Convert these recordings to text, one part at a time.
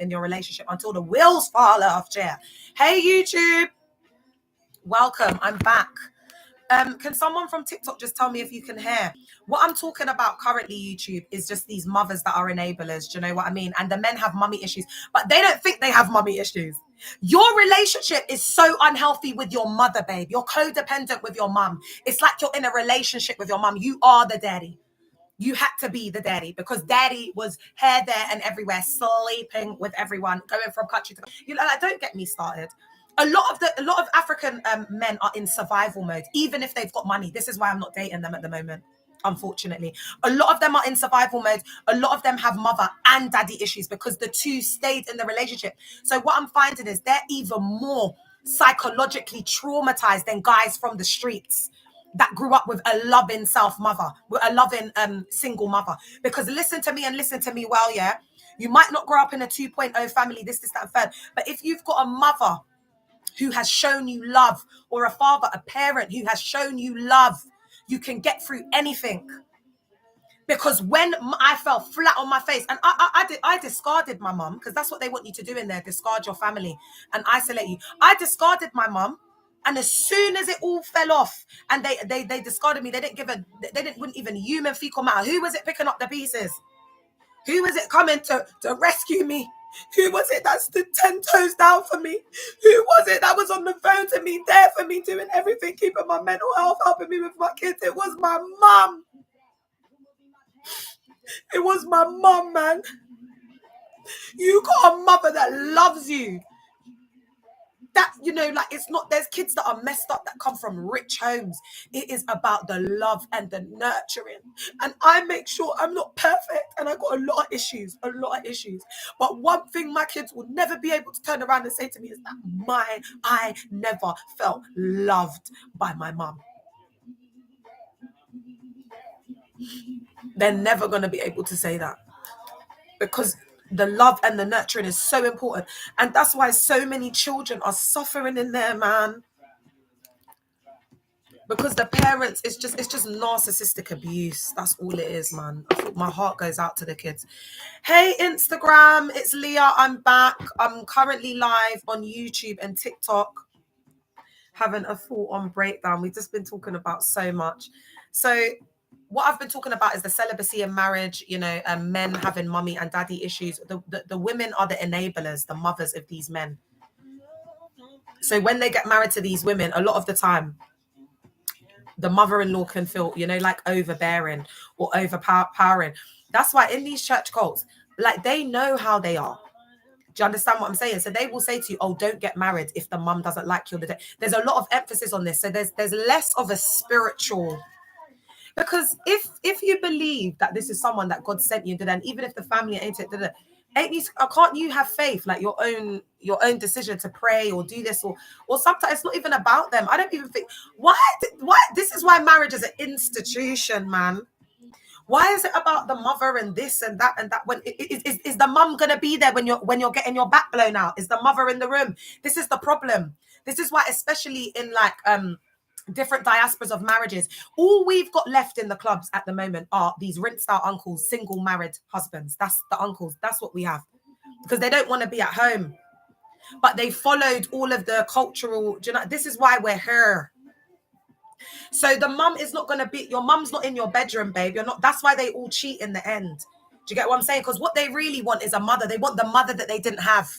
in your relationship until the wheels fall off, chair. Hey, YouTube. Welcome. I'm back. Can someone from TikTok just tell me if you can hear? What I'm talking about currently, YouTube, is just these mothers that are enablers. Do you know what I mean? And the men have mummy issues, but they don't think they have mummy issues. Your relationship is so unhealthy with your mother, babe. You're codependent with your mum. It's like you're in a relationship with your mum. You are the daddy. You had to be the daddy because daddy was here, there, and everywhere, sleeping with everyone, going from country to country. Like, don't get me started. A lot of African men are in survival mode, even if they've got money. This is why I'm not dating them at the moment, unfortunately. A lot of them are in survival mode. A lot of them have mother and daddy issues because the two stayed in the relationship. So what I'm finding is they're even more psychologically traumatized than guys from the streets that grew up with a loving mother, with a loving single mother. Because listen to me and listen to me well, yeah? You might not grow up in a 2.0 family, this, that, and third. But if you've got a mother who has shown you love, or a father, a parent who has shown you love, you can get through anything. Because when I fell flat on my face, and I discarded my mum, because that's what they want you to do in there, discard your family and isolate you. I discarded my mum, and as soon as it all fell off, and they discarded me, wouldn't even human fecal matter. Who was it picking up the pieces? Who was it coming to rescue me? Who was it that stood 10 toes down for me? Who was it that was on the phone to me, there for me, doing everything, keeping my mental health, helping me with my kids? It was my mum. It was my mum, man. You got a mother that loves you. That, like, it's not, there's kids that are messed up that come from rich homes. It is about the love and the nurturing. And I make sure I'm not perfect, and I got a lot of issues. But one thing my kids will never be able to turn around and say to me is that I never felt loved by my mum. They're never going to be able to say that, because the love and the nurturing is so important. And that's why so many children are suffering in there, man. Because the parents, it's just narcissistic abuse. That's all it is, man. My heart goes out to the kids. Hey, Instagram, it's Leah. I'm back. I'm currently live on YouTube and TikTok, having a full-on breakdown. We've just been talking about so much. So what I've been talking about is the celibacy in marriage, men having mummy and daddy issues. The women are the enablers, the mothers of these men. So when they get married to these women, a lot of the time, the mother-in-law can feel, like overbearing or overpowering. That's why in these church cults, like, they know how they are. Do you understand what I'm saying? So they will say to you, oh, don't get married if the mum doesn't like you. There's a lot of emphasis on this. So there's less of a spiritual. Because if you believe that this is someone that God sent you, then even if the family ain't it, can't you have faith, like your own decision to pray or do this, or sometimes it's not even about them. I don't even think why this is why marriage is an institution, man. Why is it about the mother and this and that and that? When is the mum gonna be there when you're getting your back blown out? Is the mother in the room? This is the problem. This is why, especially in like different diasporas of marriages, all we've got left in the clubs at the moment are these rinsed out uncles, single married husbands. That's the uncles. That's what we have, because they don't want to be at home, but they followed all of the cultural. This is why we're here. So the mum is not going to be, your mum's not in your bedroom, babe. You're not. That's why they all cheat in the end. Do you get what I'm saying? Because what they really want is a mother. They want the mother that they didn't have.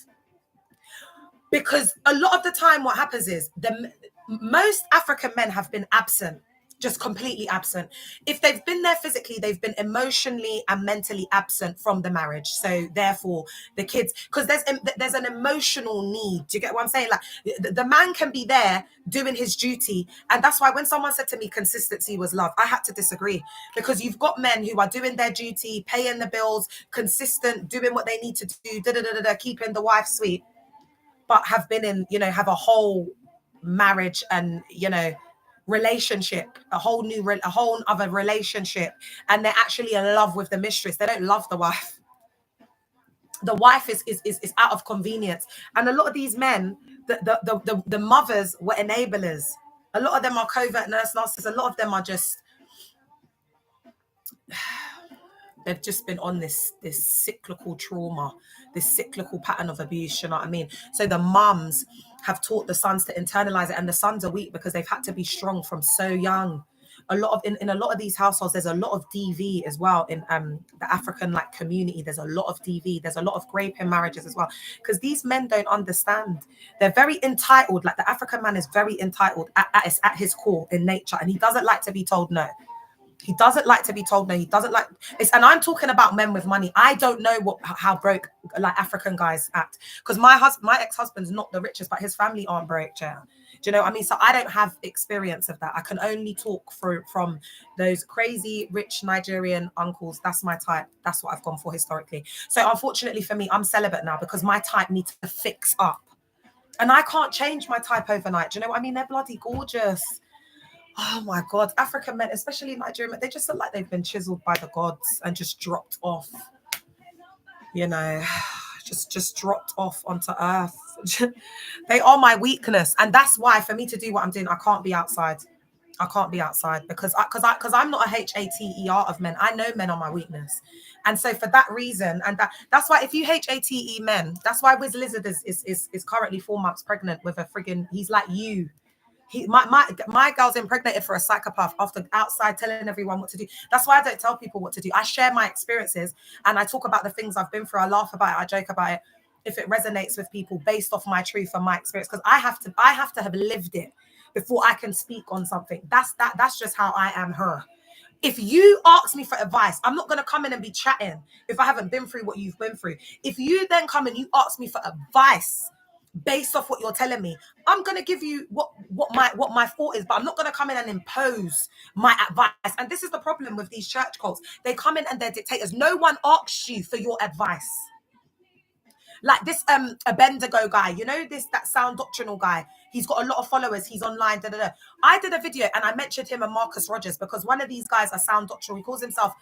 Because a lot of the time what happens is most African men have been absent, just completely absent. If they've been there physically, they've been emotionally and mentally absent from the marriage. So therefore the kids, because there's an emotional need. Do you get what I'm saying? Like the man can be there doing his duty. And that's why when someone said to me consistency was love, I had to disagree, because you've got men who are doing their duty, paying the bills, consistent, doing what they need to do, keeping the wife sweet, but have been in, have a whole marriage and, relationship, a whole other relationship. And they're actually in love with the mistress. They don't love the wife. The wife is out of convenience. And a lot of these men, the mothers were enablers. A lot of them are covert narcissists. A lot of them are just, they've just been on this cyclical trauma, this cyclical pattern of abuse, you know what I mean? So the mums have taught the sons to internalize it, and the sons are weak because they've had to be strong from so young. A lot of in a lot of these households, there's a lot of DV as well in the African like community. There's a lot of DV. There's a lot of rape in marriages as well, because these men don't understand. They're very entitled. Like the African man is very entitled at his core in nature, and he doesn't like to be told no. He doesn't like to be told no. He doesn't like it's, and I'm talking about men with money. I don't know how broke like African guys act, because my ex-husband's not the richest, but his family aren't broke, yeah. Do you know what I mean? So I don't have experience of that. I can only talk from those crazy rich Nigerian uncles. That's my type. That's what I've gone for historically. So unfortunately for me, I'm celibate now because my type needs to fix up, and I can't change my type overnight. Do you know what I mean? They're bloody gorgeous. Oh my God, African men, especially Nigerian men, they just look like they've been chiseled by the gods and just dropped off, you know, just dropped off onto earth. They are my weakness. And that's why for me to do what I'm doing, I can't be outside. I can't be outside because I'm not a HATER of men. I know men are my weakness. And so for that reason, and that's why if you HATE men, that's why Wiz Lizard is currently 4 months pregnant with a friggin', he's like you. My girl's impregnated for a psychopath after outside telling everyone what to do. That's why I don't tell people what to do. I share my experiences and I talk about the things I've been through. I laugh about it. I joke about it. If it resonates with people based off my truth and my experience, because I have to have lived it before I can speak on something. That's just how I am her. If you ask me for advice, I'm not going to come in and be chatting if I haven't been through what you've been through. If you then come and you ask me for advice based off what you're telling me, I'm going to give you what my thought is, but I'm not going to come in and impose my advice. And this is the problem with these church cults. They come in and they're dictators. No one asks you for your advice. Like this Abendigo guy, you know, that sound doctrinal guy. He's got a lot of followers. He's online. Da, da, da. I did a video and I mentioned him and Marcus Rogers because one of these guys are sound doctrinal. He calls himself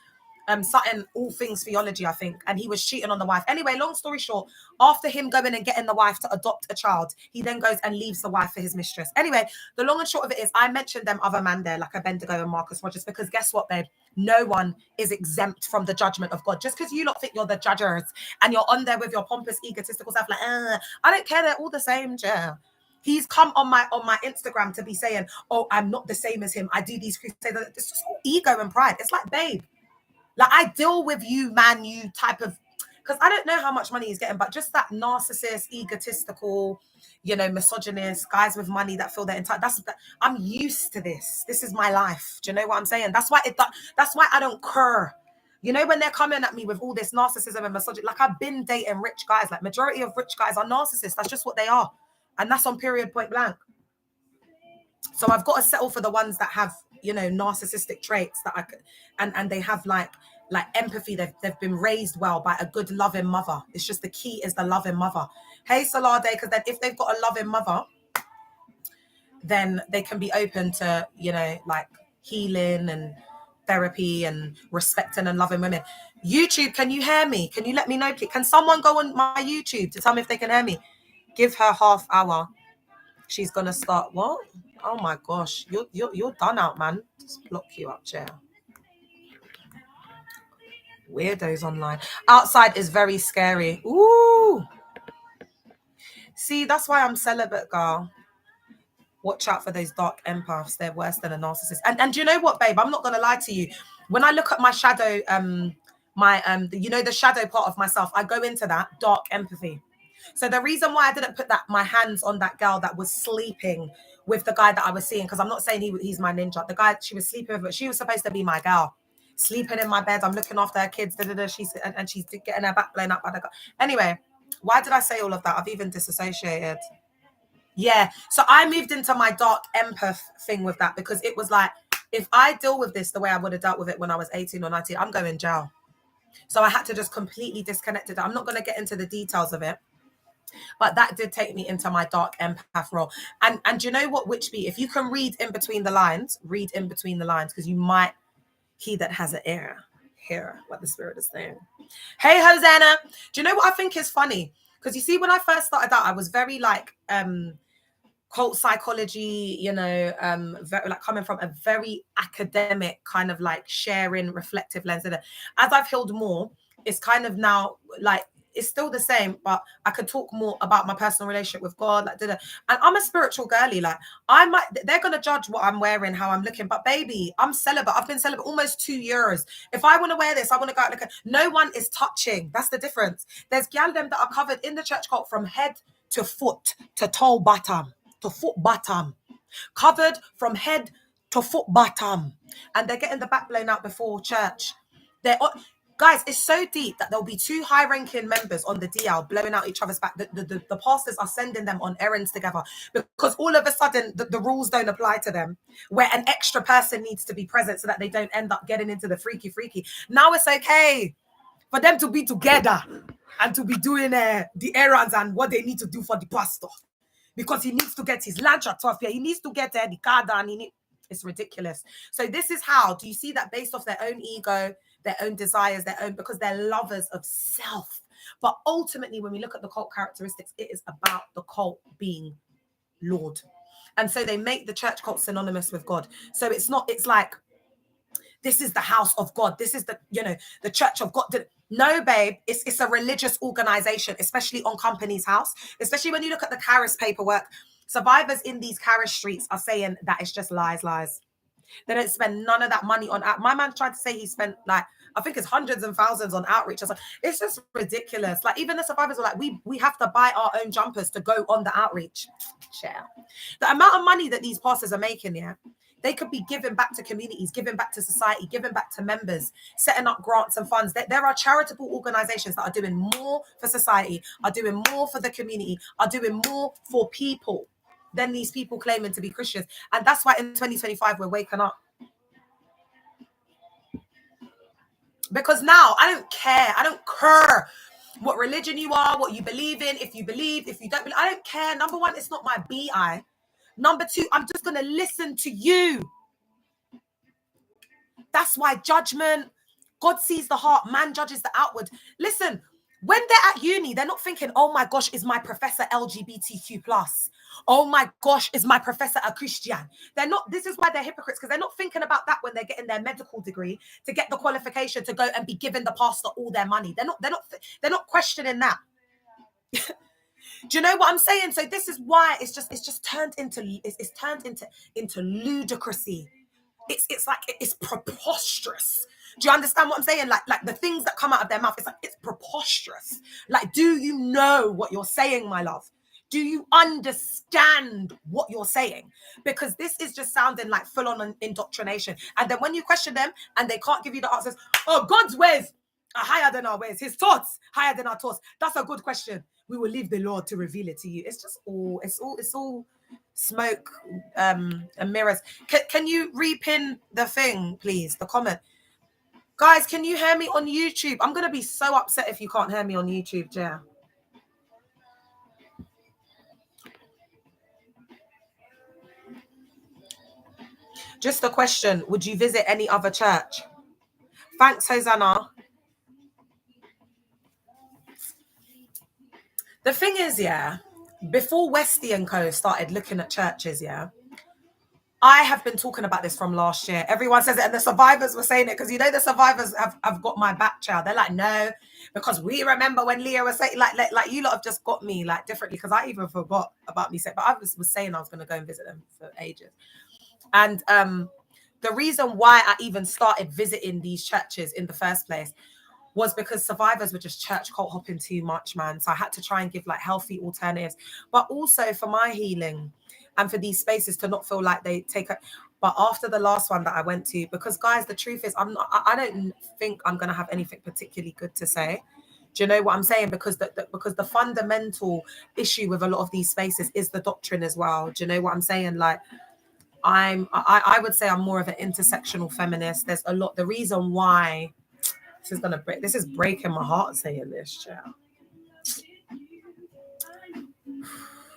something all things theology, I think, and he was cheating on the wife. Anyway, long story short, after him going and getting the wife to adopt a child, he then goes and leaves the wife for his mistress. Anyway, the long and short of it is I mentioned them other man there, like Abendigo and Marcus Rogers, because guess what, babe? No one is exempt from the judgment of God. Just because you lot think you're the judges and you're on there with your pompous, egotistical stuff, like, I don't care, they're all the same, yeah. He's come on my Instagram to be saying, oh, I'm not the same as him. I do these crusades. It's just all ego and pride. It's like, babe, like I deal with you, man, you type of, because I don't know how much money he's getting, but just that narcissist, egotistical, you know, misogynist, guys with money that feel they're entitled. I'm used to this. This is my life. Do you know what I'm saying? That's why I don't care. You know, when they're coming at me with all this narcissism and misogyny, like I've been dating rich guys, like majority of rich guys are narcissists. That's just what they are. And that's on period point blank. So I've got to settle for the ones that have, you know, narcissistic traits that I could, and they have like empathy. They've been raised well by a good loving mother. It's just the key is the loving mother. Hey, Salade, because then if they've got a loving mother, then they can be open to, you know, like healing and therapy and respecting and loving women. YouTube, can you hear me? Can you let me know, please? Can someone go on my YouTube to tell me if they can hear me? Give her half hour. She's gonna start what? Oh my gosh, you're done out, man. Just block you up, chair. Weirdos online. Outside is very scary. Ooh. See, that's why I'm celibate, girl. Watch out for those dark empaths. They're worse than a narcissist. And do you know what, babe? I'm not gonna lie to you. When I look at my shadow, you know, the shadow part of myself, I go into that dark empathy. So the reason why I didn't put my hands on that girl that was sleeping with the guy that I was seeing, because I'm not saying he's my ninja. The guy she was sleeping with, but she was supposed to be my girl. Sleeping in my bed, I'm looking after her kids. She's getting her back blown up by the guy. Anyway, why did I say all of that? I've even disassociated. Yeah. So I moved into my dark empath thing with that because it was like, if I deal with this the way I would have dealt with it when I was 18 or 19, I'm going jail. So I had to just completely disconnect it. I'm not going to get into the details of it. But that did take me into my dark empath role. And you know what, Witchby, if you can read in between the lines, because you might, he that has an ear, hear what the Spirit is saying. Hey, Hosanna. Do you know what I think is funny? Because you see, when I first started out, I was very like, cult psychology, you know, very, like coming from a very academic kind of like sharing reflective lens. And as I've healed more, it's kind of now like it's still the same, but I could talk more about my personal relationship with God, like and I'm a spiritual girly. Like they're gonna judge what I'm wearing, how I'm looking, but baby, I'm celibate. I've been celibate almost 2 years. If I want to wear this, I want to go out no one is touching. That's the difference. There's gal them that are covered in the church cult from head to foot to toe bottom to foot bottom, covered from head to foot bottom, and they're getting the back blown out before church. Guys, it's so deep that there'll be 2 high-ranking members on the DL blowing out each other's back. The pastors are sending them on errands together because all of a sudden the rules don't apply to them, where an extra person needs to be present so that they don't end up getting into the freaky. Now it's okay for them to be together and to be doing the errands and what they need to do for the pastor, because he needs to get his lunch at 12 p.m. He needs to get the car done. It's ridiculous. So this is how, do you see that based off their own ego, their own desires, because they're lovers of self. But ultimately, when we look at the cult characteristics, it is about the cult being Lord. And so they make the church cult synonymous with God. So it's like, this is the house of God. This is the church of God. No, babe, it's a religious organization, especially on Company's House. Especially when you look at the Caris paperwork, survivors in these Caris streets are saying that it's just lies. They don't spend none of that money on. My man tried to say he spent like, I think it's hundreds and thousands on outreach. I was like, it's just ridiculous. Like even the survivors were like, we have to buy our own jumpers to go on the outreach. Share the amount of money that these pastors are making. Yeah. They could be giving back to communities, giving back to society, giving back to members, setting up grants and funds. There are charitable organizations that are doing more for society, are doing more for the community, are doing more for people than these people claiming to be Christians. And that's why in 2025, we're waking up. Because now I don't care what religion you are, what you believe in, if you believe, if you don't believe. I don't care. Number one, it's not my BI. Number two, I'm just going to listen to you. That's why judgment, God sees the heart, man judges the outward. Listen, when they're at uni, they're not thinking, oh my gosh, is my professor LGBTQ+? Oh my gosh, is my professor a Christian? They're not. This is why they're hypocrites, because they're not thinking about that when they're getting their medical degree to get the qualification to go and be giving the pastor all their money. They're not questioning that. Do you know what I'm saying? So this is why it's just turned into ludicrousy. It's like it's preposterous. Do you understand what I'm saying? Like the things that come out of their mouth, it's preposterous. Like, do you know what you're saying, my love? Do you understand what you're saying? Because this is just sounding like full-on indoctrination. And then when you question them and they can't give you the answers, oh, God's ways are higher than our ways. His thoughts higher than our thoughts. That's a good question. We will leave the Lord to reveal it to you. It's just it's all smoke and mirrors. Can you repin the thing, please? The comment. Guys, can you hear me on YouTube? I'm going to be so upset if you can't hear me on YouTube, yeah. Just a question. Would you visit any other church? Thanks, Hosanna. The thing is, yeah, before Westy and Co started looking at churches, yeah, I have been talking about this from last year. Everyone says it, and the survivors were saying it, because the survivors have got my back, child. They're like, no, because we remember when Leah was saying, like you lot have just got me like differently, because I even forgot about me saying, but I was saying I was going to go and visit them for ages. And the reason why I even started visiting these churches in the first place was because survivors were just church cult hopping too much, man. So I had to try and give like healthy alternatives, but also for my healing and for these spaces to not feel like they take it. But after the last one that I went to, because guys, the truth is I don't think I'm going to have anything particularly good to say. Do you know what I'm saying? Because the fundamental issue with a lot of these spaces is the doctrine as well. Do you know what I'm saying? Like, I would say I'm more of an intersectional feminist. There's a lot. The reason why this is breaking my heart saying this, child.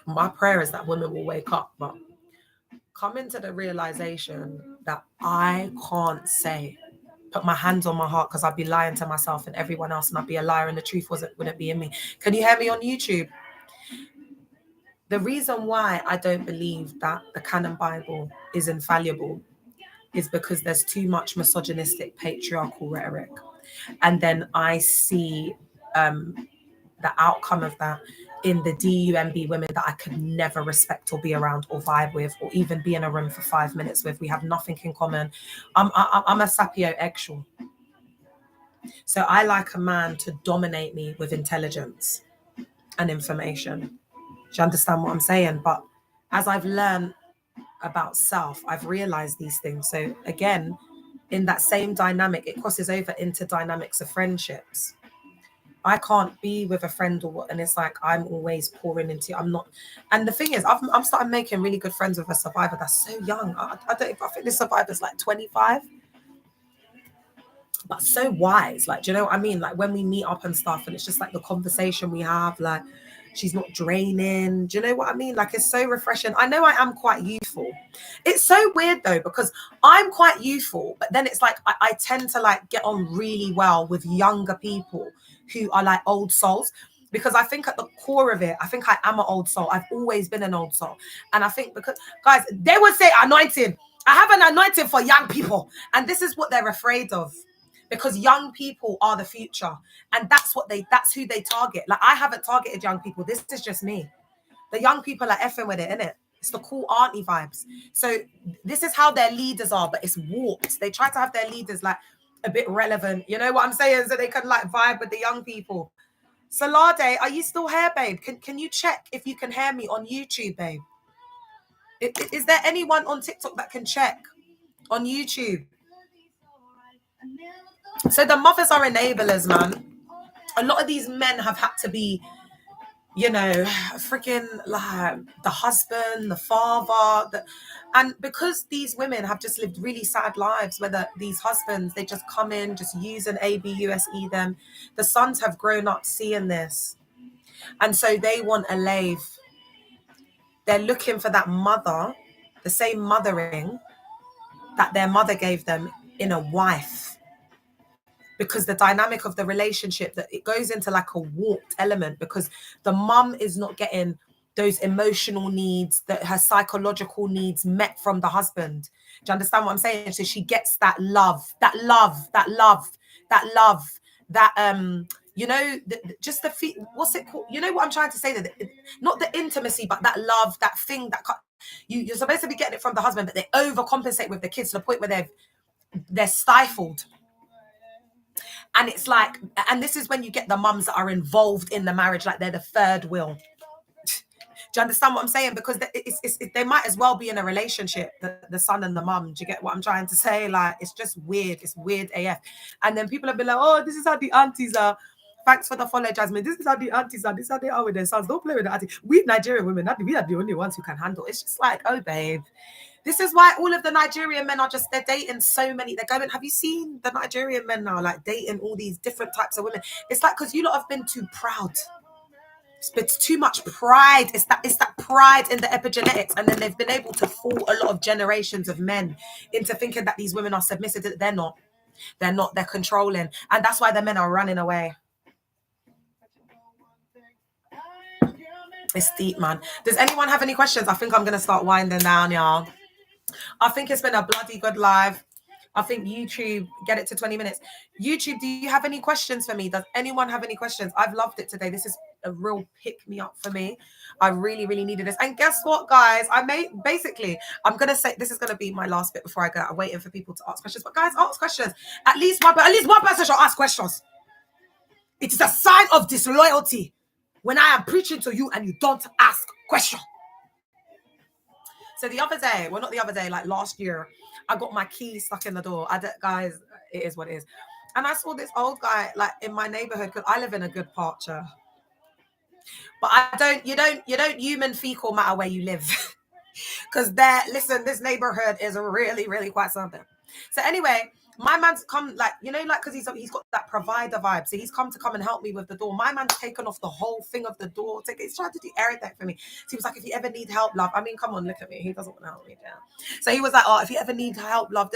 My prayer is that women will wake up, but come into the realization that I can't put my hands on my heart, because I'd be lying to myself and everyone else, and I'd be a liar, and the truth wouldn't be in me. Can you hear me on YouTube? The reason why I don't believe that the canon Bible is infallible is because there's too much misogynistic patriarchal rhetoric. And then I see the outcome of that in the DUMB women that I could never respect or be around or vibe with or even be in a room for 5 minutes with. We have nothing in common. I'm a sapio eggshell. So I like a man to dominate me with intelligence and information. Do you understand what I'm saying? But as I've learned about self, I've realized these things. So again, in that same dynamic, it crosses over into dynamics of friendships. I can't be with a friend or what, and it's like I'm always pouring into. I'm not, and the thing is, I'm starting making really good friends with a survivor that's so young. I think this survivor's like 25, but so wise. Like, do you know what I mean? Like when we meet up and stuff, and it's just like the conversation we have. Like, she's not draining. Do you know what I mean? Like, it's so refreshing. I know I am quite youthful. It's so weird though, because I'm quite youthful, but then it's like I tend to like get on really well with younger people who are like old souls. Because I think at the core of it, I think I am an old soul. I've always been an old soul. And I think because, guys, they would say anointing. I have an anointing for young people. And this is what they're afraid of. Because young people are the future. And that's who they target. Like, I haven't targeted young people. This is just me. The young people are effing with it, innit? It's the cool auntie vibes. So this is how their leaders are, but it's warped. They try to have their leaders like a bit relevant. You know what I'm saying? So they can like vibe with the young people. Salade, are you still here, babe? Can you check if you can hear me on YouTube, babe? Is there anyone on TikTok that can check on YouTube? So the mothers are enablers, man. A lot of these men have had to be, you know, freaking like the husband, the father, and because these women have just lived really sad lives, whether these husbands, they just come in, just use an ABUSE them. The sons have grown up seeing this. And so they want a lave. They're looking for that mother, the same mothering that their mother gave them in a wife. Because the dynamic of the relationship, that it goes into like a warped element, because the mum is not getting those emotional needs, that her psychological needs met from the husband. Do you understand what I'm saying? So she gets that love, you know, just the what's it called? You know what I'm trying to say? That not the intimacy, but that love, that thing that you're supposed to be getting it from the husband, but they overcompensate with the kids to the point where they're stifled. And it's like, and this is when you get the mums that are involved in the marriage, like they're the third wheel. Do you understand what I'm saying? Because they might as well be in a relationship, the son and the mum. Do you get what I'm trying to say? Like, it's just weird. It's weird AF. And then people have been like, oh, this is how the aunties are. Thanks for the follow, Jasmine. This is how the aunties are. This is how they are with their sons. Don't play with the aunties. We Nigerian women, we are the only ones who can handle. It's just like, oh, babe. This is why all of the Nigerian men are just, they're dating so many. They're going, have you seen the Nigerian men now, like dating all these different types of women? It's like, because you lot have been too proud. It's too much pride. It's that pride in the epigenetics. And then they've been able to fool a lot of generations of men into thinking that these women are submissive. They're not. They're controlling. And that's why the men are running away. It's deep, man. Does anyone have any questions? I think I'm going to start winding down, y'all. I think it's been a bloody good live. I think YouTube, get it to 20 minutes. YouTube, do you have any questions for me? Does anyone have any questions? I've loved it today. This is a real pick me up for me. I really, really needed this. And guess what, guys? I'm going to say, this is going to be my last bit before I go. I'm waiting for people to ask questions. But guys, ask questions. At least one person should ask questions. It is a sign of disloyalty when I am preaching to you and you don't ask questions. So the other day, well, not the other day, like last year, I got my key stuck in the door. Guys, it is what it is. And I saw this old guy like in my neighborhood, because I live in a good part, but you don't human fecal matter where you live. Because this neighborhood is really, really quite something. So anyway, my man's come, like, you know, like, because he's got that provider vibe. So he's come and help me with the door. My man's taken off the whole thing of the door. He's trying to do everything for me. So he was like, if you ever need help, love. I mean, come on, look at me. He doesn't want to help me. Yeah. So he was like, oh, if you ever need help, love.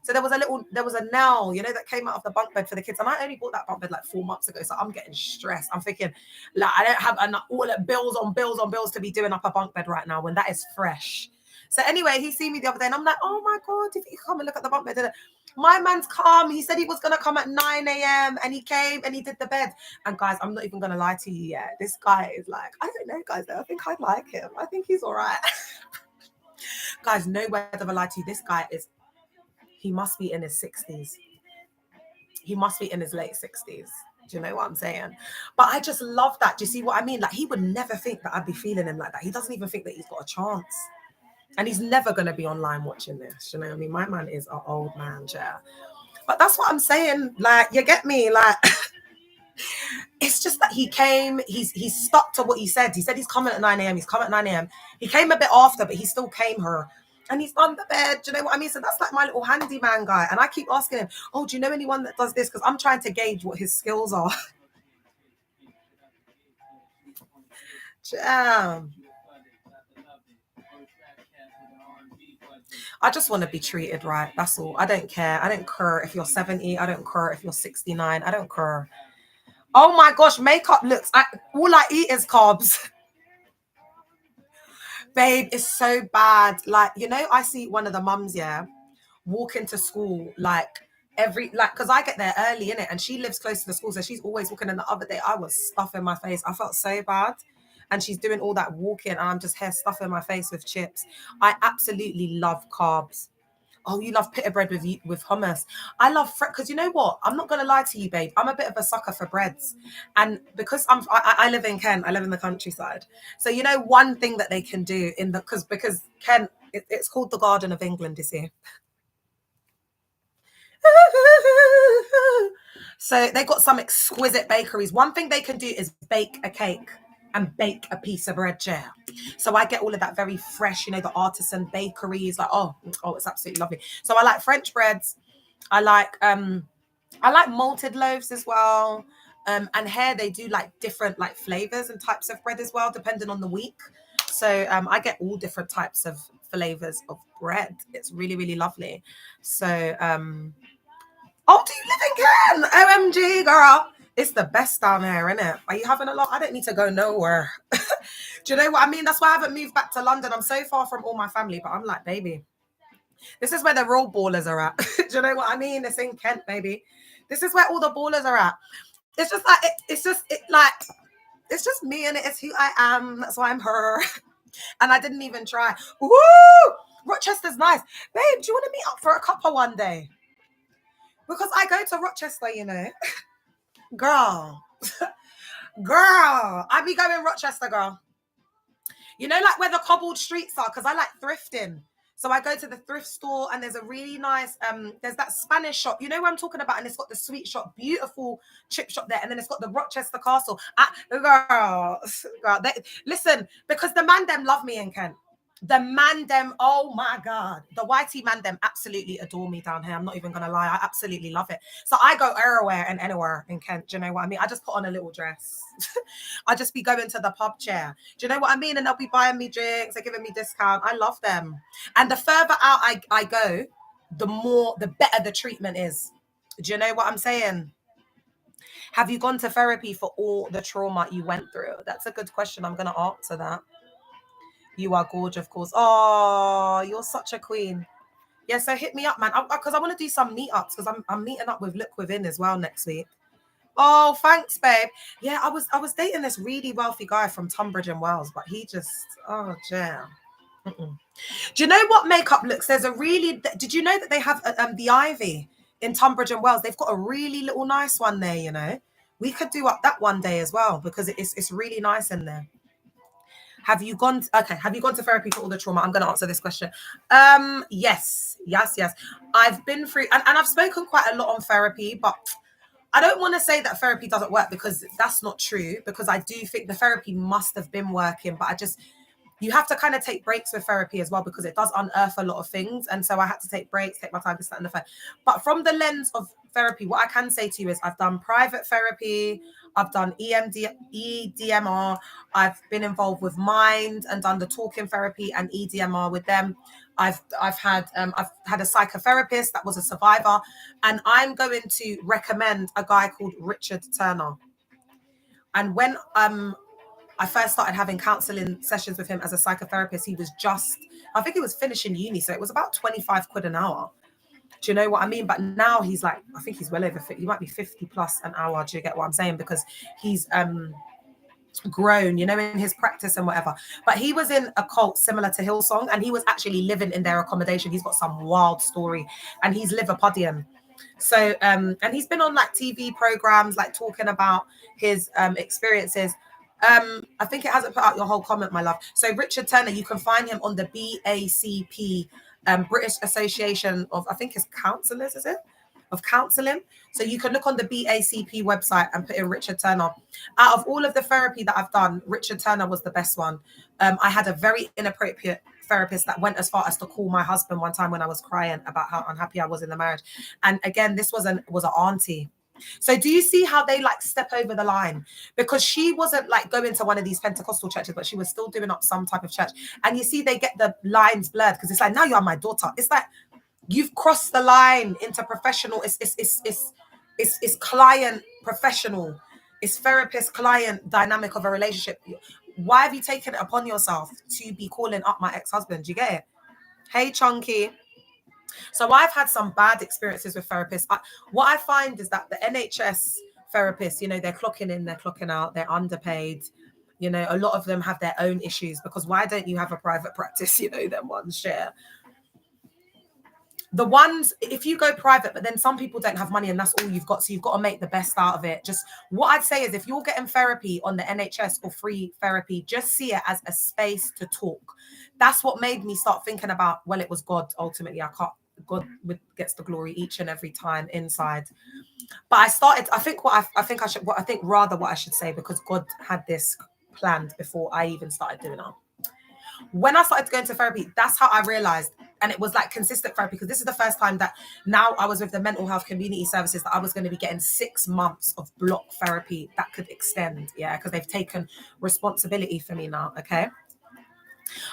So there was a nail, that came out of the bunk bed for the kids. And I only bought that bunk bed like 4 months ago. So I'm getting stressed. I'm thinking, like, I don't have enough, all the bills on bills on bills to be doing up a bunk bed right now when that is fresh. So anyway, he seen me the other day and I'm like, oh my God, if you come and look at the bunk bed. My man's come. He said he was going to come at 9 a.m. and he came and he did the bed. And guys, I'm not even going to lie to you yet. This guy is like, I don't know, guys. I think I like him. I think he's all right. Guys, no word of a lie to you. This guy he must be in his 60s. He must be in his late 60s. Do you know what I'm saying? But I just love that. Do you see what I mean? Like, he would never think that I'd be feeling him like that. He doesn't even think that he's got a chance. And he's never going to be online watching this. You know what I mean? My man is an old man, yeah. But that's what I'm saying. Like, you get me? Like, it's just that he came. He's stuck to what he said. He said he's coming at 9 a.m. He's coming at 9 a.m. He came a bit after, but he still came her. And he's on the bed. Do you know what I mean? So that's like my little handyman guy. And I keep asking him, oh, do you know anyone that does this? Because I'm trying to gauge what his skills are. Damn. I just want to be treated right. That's all. I don't care. I don't care if you're 70. I don't care if you're 69. I don't care. Oh my gosh, makeup looks. All I eat is carbs. Babe, it's so bad. Like, I see one of the mums, walk into school because I get there early in it and she lives close to the school. So she's always walking. And the other day I was stuffing my face. I felt so bad. And she's doing all that walking and I'm just here stuffing my face with chips. I absolutely love carbs. Oh, you love pita bread with hummus. I love because you know what? I'm not gonna lie to you, babe. I'm a bit of a sucker for breads, and because I live in Kent, I live in the countryside. So one thing that they can do because Kent, it's called the Garden of England, you see. So they got some exquisite bakeries. One thing they can do is bake a cake and bake a piece of bread, yeah. So I get all of that very fresh, the artisan bakeries. Like, oh, it's absolutely lovely. So I like French breads. I like malted loaves as well. And here they do like different like flavors and types of bread as well, depending on the week. So I get all different types of flavors of bread. It's really, really lovely. So oh, do you live in Kent? OMG, girl. It's the best down here, isn't it? Are you having a lot? I don't need to go nowhere. Do you know what I mean? That's why I haven't moved back to London. I'm so far from all my family, but I'm like, baby, this is where the real ballers are at. Do you know what I mean? It's in Kent, baby. This is where all the ballers are at. It's just like, it's just me and it's who I am. That's why I'm her. And I didn't even try. Woo! Rochester's nice. Babe, do you want to meet up for a cuppa one day? Because I go to Rochester, Girl, I be going Rochester, girl. Like where the cobbled streets are, because I like thrifting. So I go to the thrift store and there's a really nice, there's that Spanish shop. You know what I'm talking about? And it's got the sweet shop, beautiful chip shop there. And then it's got the Rochester Castle. Girl, listen, because the man them love me in Kent. The man them, oh my God. The YT man them absolutely adore me down here. I'm not even going to lie. I absolutely love it. So I go everywhere and anywhere in Kent. Do you know what I mean? I just put on a little dress. I just be going to the pub chair. Do you know what I mean? And they'll be buying me drinks. They're giving me discount. I love them. And the further out I go, the better the treatment is. Do you know what I'm saying? Have you gone to therapy for all the trauma you went through? That's a good question. I'm going to answer that. You are gorgeous, of course. Oh, you're such a queen. Yeah, so hit me up, man. Because I want to do some meetups because I'm meeting up with Look Within as well next week. Oh, thanks, babe. Yeah, I was dating this really wealthy guy from Tunbridge and Wells, but he just, oh, jam. Do you know what makeup looks? Did you know that they have the Ivy in Tunbridge and Wells? They've got a really little nice one there, We could do up that one day as well because it's really nice in there. Have you gone to therapy for all the trauma? I'm going to answer this question. Yes. I've been through, and I've spoken quite a lot on therapy, but I don't want to say that therapy doesn't work because that's not true, because I do think the therapy must have been working, but you have to kind of take breaks with therapy as well because it does unearth a lot of things. And so I had to take breaks, take my time, this, that, and the fact. But from the lens of therapy, what I can say to you is I've done private therapy. I've done EDMR. I've been involved with Mind and done the talking therapy and EDMR with them. I've had a psychotherapist that was a survivor, and I'm going to recommend a guy called Richard Turner. And when I first started having counseling sessions with him as a psychotherapist, he was I think he was finishing uni, so it was about 25 quid an hour. Do you know what I mean? But now he's like, I think he's well over 50, he might be 50 plus an hour. Do you get what I'm saying? Because he's grown, you know, in his practice and whatever. But he was in a cult similar to Hillsong, and he was actually living in their accommodation. He's got some wild story, and he's Liverpudlian. So and he's been on like TV programs, like talking about his experiences. I think it hasn't put out your whole comment, my love. So Richard Turner, you can find him on the BACP, British Association of, I think it's counselors, is it? Of counseling. So you can look on the BACP website and put in Richard Turner. Out of all of the therapy that I've done, Richard Turner was the best one. I had a very inappropriate therapist that went as far as to call my husband one time when I was crying about how unhappy I was in the marriage. And again, this was an auntie. So do you see how they like step over the line? Because she wasn't like going to one of these Pentecostal churches, but she was still doing up some type of church. And you see, they get the lines blurred because it's like, now you are my daughter. It's like you've crossed the line into professional. It's client professional. It's therapist client dynamic of a relationship. Why have you taken it upon yourself to be calling up my ex-husband? Do you get it? Hey, Chunky. So I've had some bad experiences with therapists. What I find is that the NHS therapists, you know, they're clocking in, they're clocking out, they're underpaid. You know, a lot of them have their own issues, because why don't you have a private practice? You know, them ones share. The ones, if you go private, but then some people don't have money and that's all you've got. So you've got to make the best out of it. Just what I'd say is, if you're getting therapy on the NHS or free therapy, just see it as a space to talk. That's what made me start thinking about, well, it was God. Ultimately, God gets the glory each and every time inside. But I think what I should say, because God had this planned before I even started doing it. When I started going to therapy, that's how I realized, and it was like consistent therapy, because this is the first time that now I was with the mental health community services, that I was going to be getting 6 months of block therapy that could extend. Yeah, because they've taken responsibility for me now. Okay.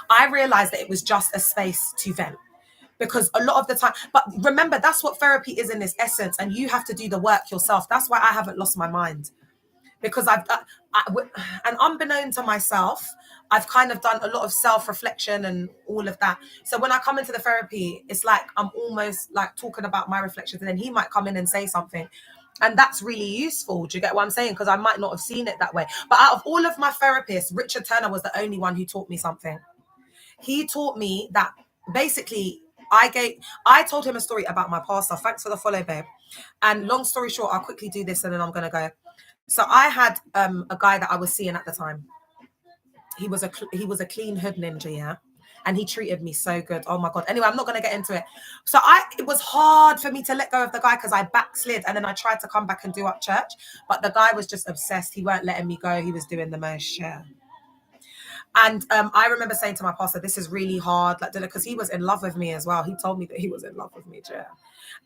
I realized that it was just a space to vent, because a lot of the time, but remember, that's what therapy is in its essence, and you have to do the work yourself. That's why I haven't lost my mind, because and unbeknown to myself, I've kind of done a lot of self-reflection and all of that. So when I come into the therapy, it's like I'm almost like talking about my reflections, and then he might come in and say something. And that's really useful. Do you get what I'm saying? Because I might not have seen it that way. But out of all of my therapists, Richard Turner was the only one who taught me something. He taught me that basically I told him a story about my pastor. Thanks for the follow, babe. And long story short, I'll quickly do this and then I'm going to go. So I had a guy that I was seeing at the time. He was a clean hood ninja, yeah, and he treated me so good. Oh my God. Anyway, I'm not going to get into it. So it was hard for me to let go of the guy, because I backslid, and then I tried to come back and do up church, but the guy was just obsessed. He weren't letting me go. He was doing the most, yeah. And I remember saying to my pastor, this is really hard, like, because he was in love with me as well. He told me that he was in love with me, yeah.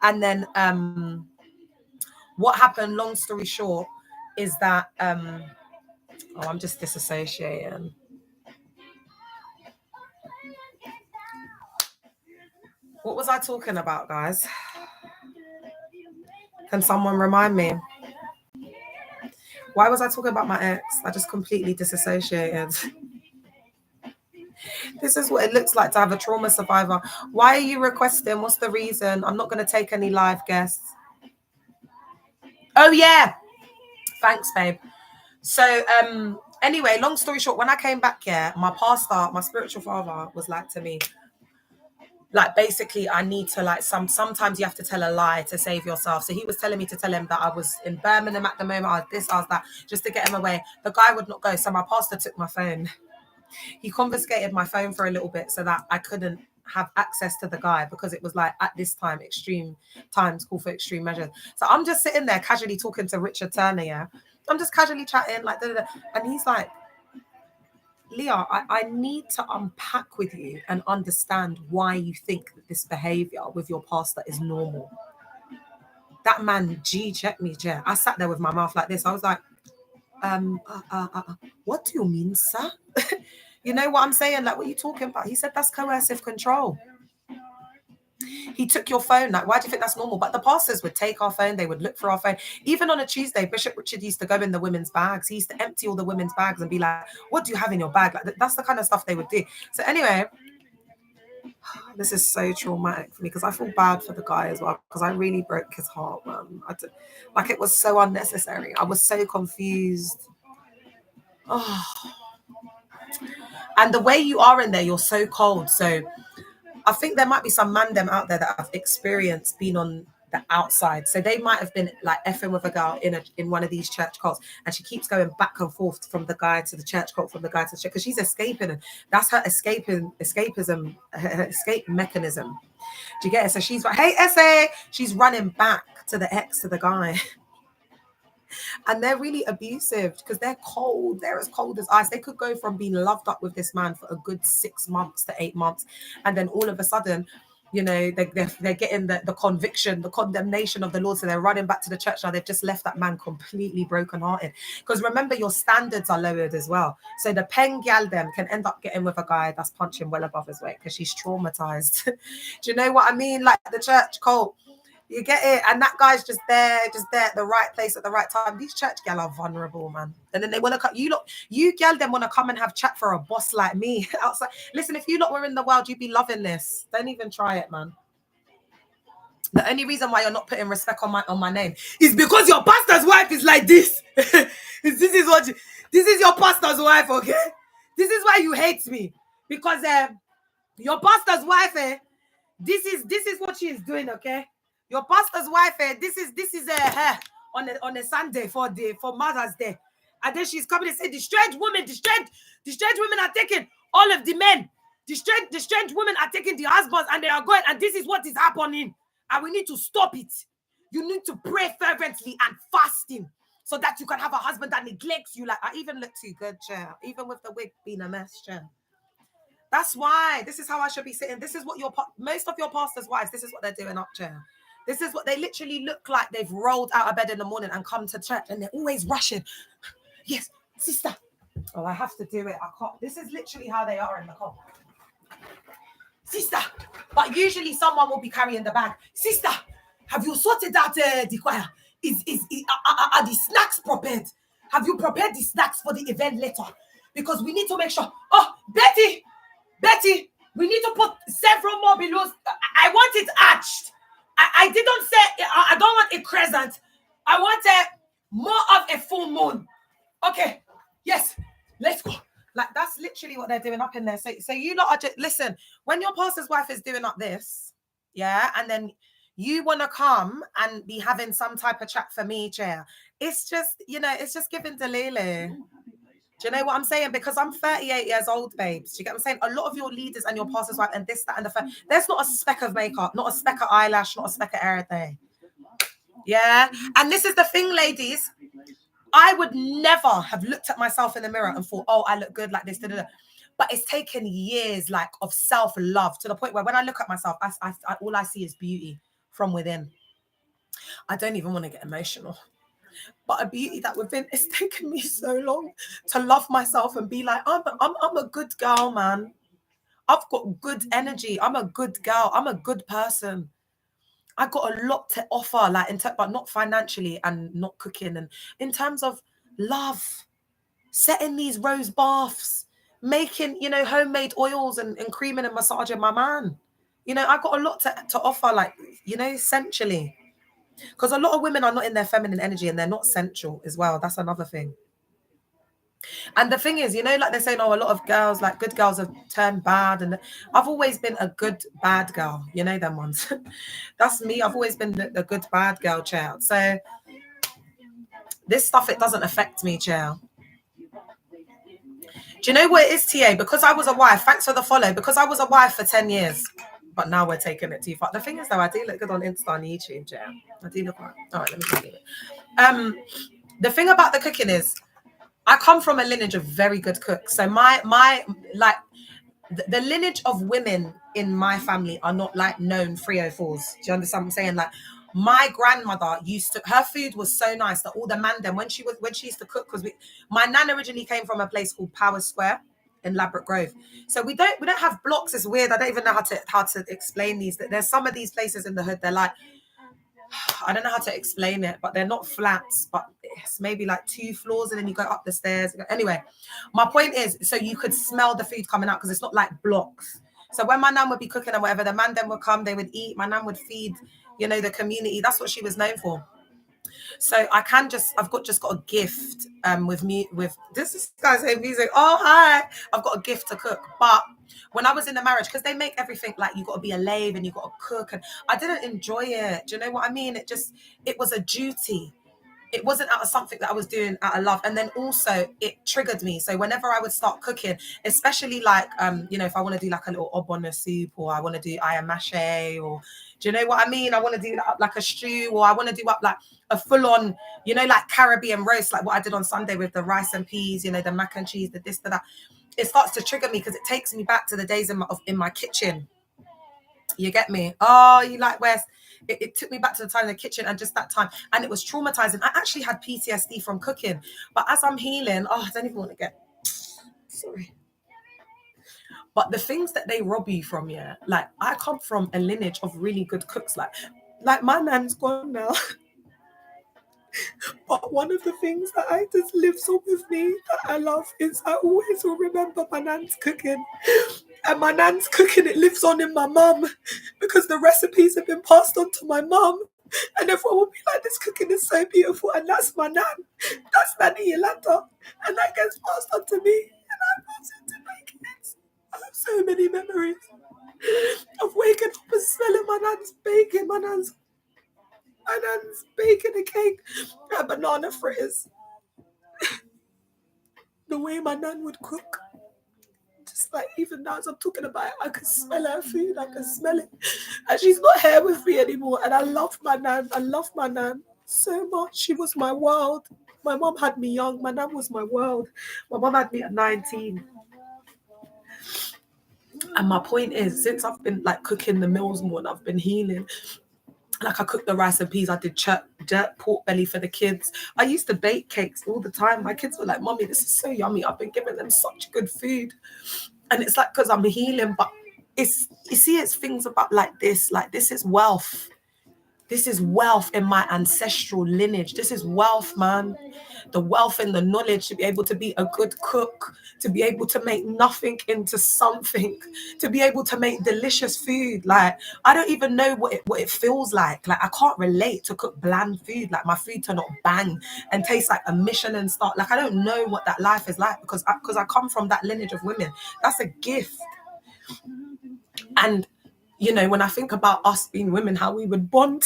And then what happened, long story short, is that I'm just disassociating. What was I talking about, guys? Can someone remind me? Why was I talking about my ex? I just completely disassociated. This is what it looks like to have a trauma survivor. Why are you requesting? What's the reason? I'm not going to take any live guests. Oh, yeah. Thanks, babe. So, anyway, long story short, when I came back here, my pastor, my spiritual father, was like to me, like, basically, I need to, like, sometimes you have to tell a lie to save yourself. So he was telling me to tell him that I was in Birmingham at the moment, I was this, I was that, just to get him away. The guy would not go. So my pastor took my phone. He confiscated my phone for a little bit so that I couldn't have access to the guy, because it was like, at this time, extreme times call for extreme measures. So I'm just sitting there casually talking to Richard Turner, yeah. I'm just casually chatting, like, and he's like, Leah, I need to unpack with you and understand why you think that this behavior with your pastor is normal. That man checked me, I sat there with my mouth like this. I was like, What do you mean, sir? You know what I'm saying? Like, what are you talking about? He said that's coercive control. He took your phone. Like, why do you think that's normal? But the pastors would take our phone. They would look for our phone. Even on a Tuesday, Bishop Richard used to go in the women's bags. He used to empty all the women's bags and be like, what do you have in your bag? Like, that's the kind of stuff they would do. So anyway, this is so traumatic for me because I feel bad for the guy as well because I really broke his heart, man. Like, it was so unnecessary. I was so confused. Oh. And the way you are in there, you're so cold. So I think there might be some man them out there that have experienced being on the outside. So they might have been like effing with a girl in one of these church cults, and she keeps going back and forth from the guy to the church cult, from the guy to the church, because she's escaping, and that's her escapism, her escape mechanism. Do you get it? So she's like, hey, SA, she's running back to the ex, to the guy. And they're really abusive because they're cold. They're as cold as ice. They could go from being loved up with this man for a good 6 months to 8 months. And then all of a sudden, you know, they're getting the conviction, the condemnation of the Lord. So they're running back to the church now. They've just left that man completely brokenhearted. Because remember, your standards are lowered as well. So the pen gal them can end up getting with a guy that's punching well above his weight because she's traumatized. Do you know what I mean? Like the church cult. You get it? And that guy's just there at the right place at the right time. These church gal are vulnerable, man. And then they want to come. You gal them want to come and have chat for a boss like me outside. Listen, if you lot were in the world, you'd be loving this. Don't even try it, man. The only reason why you're not putting respect on my name is because your pastor's wife is like this. This is your pastor's wife, okay? This is why you hate me. Because your pastor's wife, this is what she is doing, okay? Your pastor's wife, this is her on a Sunday for Mother's Day, and then she's coming and say the strange women are taking all of the men. The strange women are taking the husbands and they are going, and this is what is happening, and we need to stop it. You need to pray fervently and fasting so that you can have a husband that neglects you. Like, I even look too good, chair, even with the wig being a mess, chair. That's why this is how I should be sitting. This is what most of your pastors' wives, this is what they're doing up, chair. This is what they literally look like. They've rolled out of bed in the morning and come to church, and they're always rushing. Yes, sister. Oh, I have to do it. I can't. This is literally how they are in the car. Sister. But usually someone will be carrying the bag. Sister, have you sorted out the choir? Are the snacks prepared? Have you prepared the snacks for the event later? Because we need to make sure. Oh, Betty, we need to put several more balloons. I want it arched. I didn't say I don't want a crescent. I want more of a full moon. Okay. Yes. Let's go. Like, that's literally what they're doing up in there. So you lot are just, listen, when your pastor's wife is doing up this, yeah, and then you want to come and be having some type of chat for me, chair. It's just, it's just giving delele. Do you know what I'm saying? Because I'm 38 years old, babes. Do you get what I'm saying? A lot of your leaders and your pastors' wife and this, that, and the fact, there's not a speck of makeup, not a speck of eyelash, not a speck of everything. Yeah. And this is the thing, ladies. I would never have looked at myself in the mirror and thought, oh, I look good like this. Da, da, da. But it's taken years, like, of self-love to the point where when I look at myself, I all I see is beauty from within. I don't even want to get emotional. But a beauty that within, it's taken me so long to love myself and be like, I'm a good girl, man. I've got good energy. I'm a good girl. I'm a good person. I got a lot to offer, like but not financially and not cooking, and in terms of love, setting these rose baths, making homemade oils and creaming and massaging my man. I got a lot to offer, like sensually. Because a lot of women are not in their feminine energy and they're not sensual as well. That's another thing. And the thing is, like they're saying, oh, a lot of girls, like good girls, have turned bad. And I've always been a good, bad girl. You know them ones. That's me. I've always been the good, bad girl, child. So this stuff, it doesn't affect me, child. Do you know what it is, TA? Because I was a wife. Thanks for the follow. Because I was a wife for 10 years. But now we're taking it too far. The thing is, though, I do look good on Insta and YouTube, yeah. I do look right. All right, let me just leave it. The thing about the cooking is, I come from a lineage of very good cooks. So my like the lineage of women in my family are not like known 304s. Do you understand what I'm saying? Like My grandmother used to, her food was so nice that all the man them when she used to cook, because my nan originally came from a place called Power Square in Ladbroke Grove. So we don't have blocks. It's weird. I don't even know how to explain these. There's some of these places in the hood, they're like, I don't know how to explain it, but they're not flats, but it's maybe like 2 floors and then you go up the stairs. Anyway, my point is, so you could smell the food coming out because it's not like blocks. So when my nan would be cooking and whatever, the man then would come, they would eat, my nan would feed, the community. That's what she was known for. So I've got a gift with me with this guy's saying music. Oh hi, I've got a gift to cook. But when I was in the marriage, because they make everything like you got to be a slave and you got to cook, and I didn't enjoy it. Do you know what I mean? It was a duty. It wasn't out of something that I was doing out of love. And then also it triggered me. So whenever I would start cooking, especially like, if I want to do like a little obona soup, or I want to do ayamache, or do you know what I mean? I want to do like a stew, or I want to do up like a full on, like Caribbean roast, like what I did on Sunday with the rice and peas, the mac and cheese, the this, the that. It starts to trigger me because it takes me back to the days in my kitchen. You get me? Oh, you like West? It took me back to the time in the kitchen and just that time. And it was traumatizing. I actually had PTSD from cooking. But as I'm healing, I don't even want to get... Sorry. But the things that they rob you from, like I come from a lineage of really good cooks. Like my nan's gone now. But one of the things that I just lives on with me that I love is I always will remember my nan's cooking. And my nan's cooking, it lives on in my mum because the recipes have been passed on to my mum. And everyone will be like, this cooking is so beautiful. And that's my nan. That's Nanny Yolanda. And that gets passed on to me. And I pass it to my kids. I have so many memories of waking up and smelling my nan's baking, my nan's baking a cake and banana fritters. The way my nan would cook. Just like even now as I'm talking about it, I can smell her food, I can smell it. And she's not here with me anymore. And I love my nan. I love my nan so much. She was my world. My mom had me young. My nan was my world. My mom had me at 19. And my point is, since I've been like cooking the meals more and I've been healing, like I cooked the rice and peas, I did jerk pork belly for the kids. I used to bake cakes all the time. My kids were like, Mommy, this is so yummy. I've been giving them such good food. And it's like, because I'm healing, but it's things about like this is wealth. This is wealth in my ancestral lineage. This is wealth, man. The wealth and the knowledge to be able to be a good cook, to be able to make nothing into something, to be able to make delicious food. Like, I don't even know what it feels like. Like, I can't relate to cook bland food. Like, my food to not bang and taste like a Michelin star. Like, I don't know what that life is like because I come from that lineage of women. That's a gift. And, when I think about us being women, how we would bond,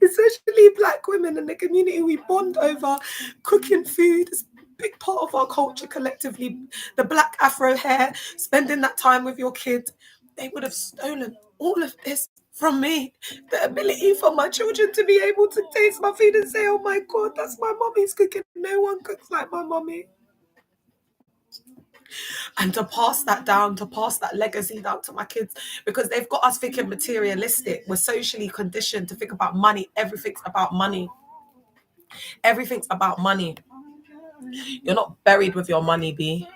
especially Black women in the community, we bond over cooking food. It's a big part of our culture collectively. The Black Afro hair, spending that time with your kid, they would have stolen all of this from me. The ability for my children to be able to taste my food and say, oh my God, that's my mommy's cooking. No one cooks like my mommy. And to pass that down, to pass that legacy down to my kids, because they've got us thinking materialistic. We're socially conditioned to think about money. Everything's about money. Everything's about money. You're not buried with your money, B.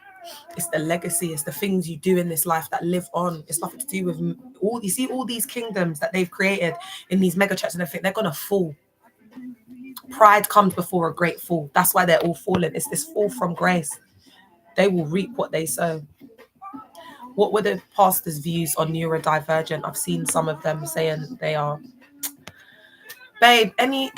It's the legacy. It's the things you do in this life that live on. It's nothing to do with all these kingdoms that they've created in these mega churches and everything. They're going to fall. Pride comes before a great fall. That's why they're all falling. It's this fall from grace. They will reap what they sow. What were the pastors' views on neurodivergent? I've seen some of them saying they are. Babe, any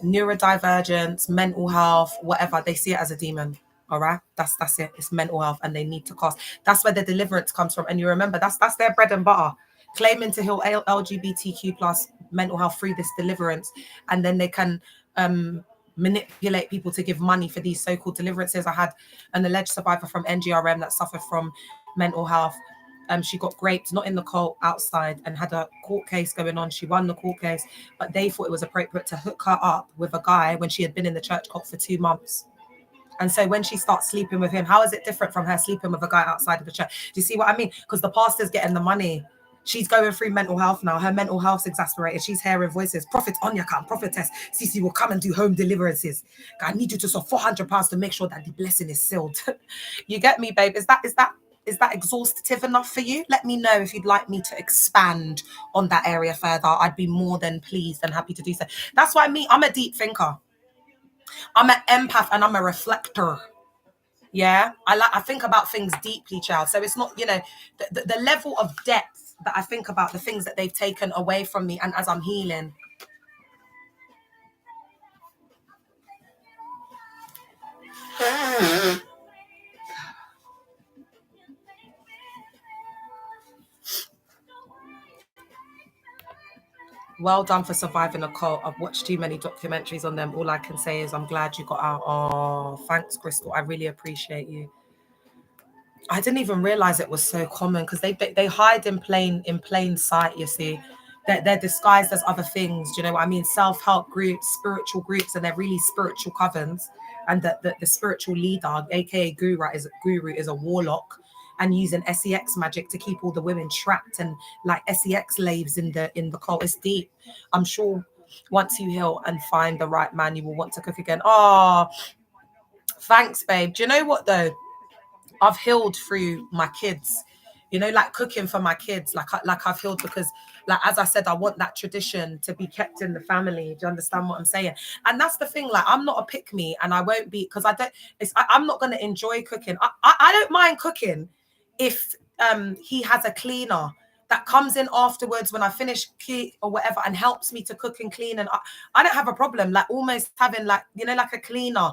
neurodivergence, mental health, whatever, they see it as a demon. All right, that's it. It's mental health, and they need to cast. That's where the deliverance comes from. And you remember, that's their bread and butter, claiming to heal LGBTQ plus mental health through this deliverance, and then they can manipulate people to give money for these so-called deliverances. I had an alleged survivor from NGRM that suffered from mental health. She got raped, not in the cult, outside, and had a court case going on. She won the court case, but they thought it was appropriate to hook her up with a guy when she had been in the church cult for 2 months. And so when she starts sleeping with him, how is it different from her sleeping with a guy outside of the church? Do you see what I mean? Because the pastor's getting the money. She's going through mental health now. Her mental health's exasperated. She's hearing voices. Prophet Anya come, prophetess. Cece will come and do home deliverances. I need you to sell £400 to make sure that the blessing is sealed. You get me, babe? Is that exhaustive enough for you? Let me know if you'd like me to expand on that area further. I'd be more than pleased and happy to do so. That's why I'm a deep thinker. I'm an empath and I'm a reflector. Yeah, I think about things deeply, child. So it's not, the level of depth that I think about the things that they've taken away from me, and as I'm healing. Well done for surviving a cult. I've watched too many documentaries on them. All I can say is I'm glad you got out. Oh, thanks, Crystal. I really appreciate you. I didn't even realize it was so common because they hide in plain sight. You see, they're disguised as other things. Do you know what I mean? Self-help groups, spiritual groups, and they're really spiritual covens. And the spiritual leader, aka guru, is a warlock and using sex magic to keep all the women trapped and like sex slaves in the cult. It's deep. I'm sure once you heal and find the right man, you will want to cook again. Oh, thanks, babe. Do you know what though? I've healed through my kids, like cooking for my kids. Like I've healed because, like, as I said, I want that tradition to be kept in the family. Do you understand what I'm saying? And that's the thing. Like, I'm not a pick me, and I won't be because I'm not going to enjoy cooking. I don't mind cooking if he has a cleaner that comes in afterwards when I finish or whatever and helps me to cook and clean. And I don't have a problem like almost having like like a cleaner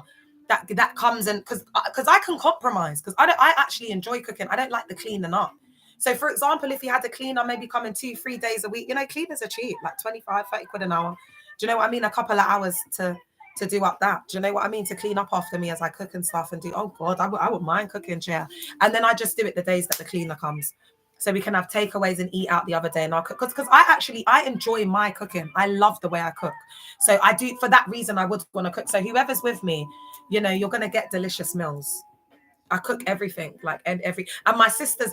that comes in because I can compromise because I actually enjoy cooking. I don't like the cleaning up. So for example, if you had a cleaner maybe coming 2-3 days a week, cleaners are cheap, like 25-30 quid an hour. Do you know what I mean? A couple of hours to do up that. Do you know what I mean? To clean up after me as I cook and stuff and do, oh God, I wouldn't mind cooking, chair. And then I just do it the days that the cleaner comes. So we can have takeaways and eat out the other day and I'll cook. Because I enjoy my cooking. I love the way I cook. So I do, for that reason, I would want to cook. So whoever's with me, you're going to get delicious meals. I cook everything, and my sisters,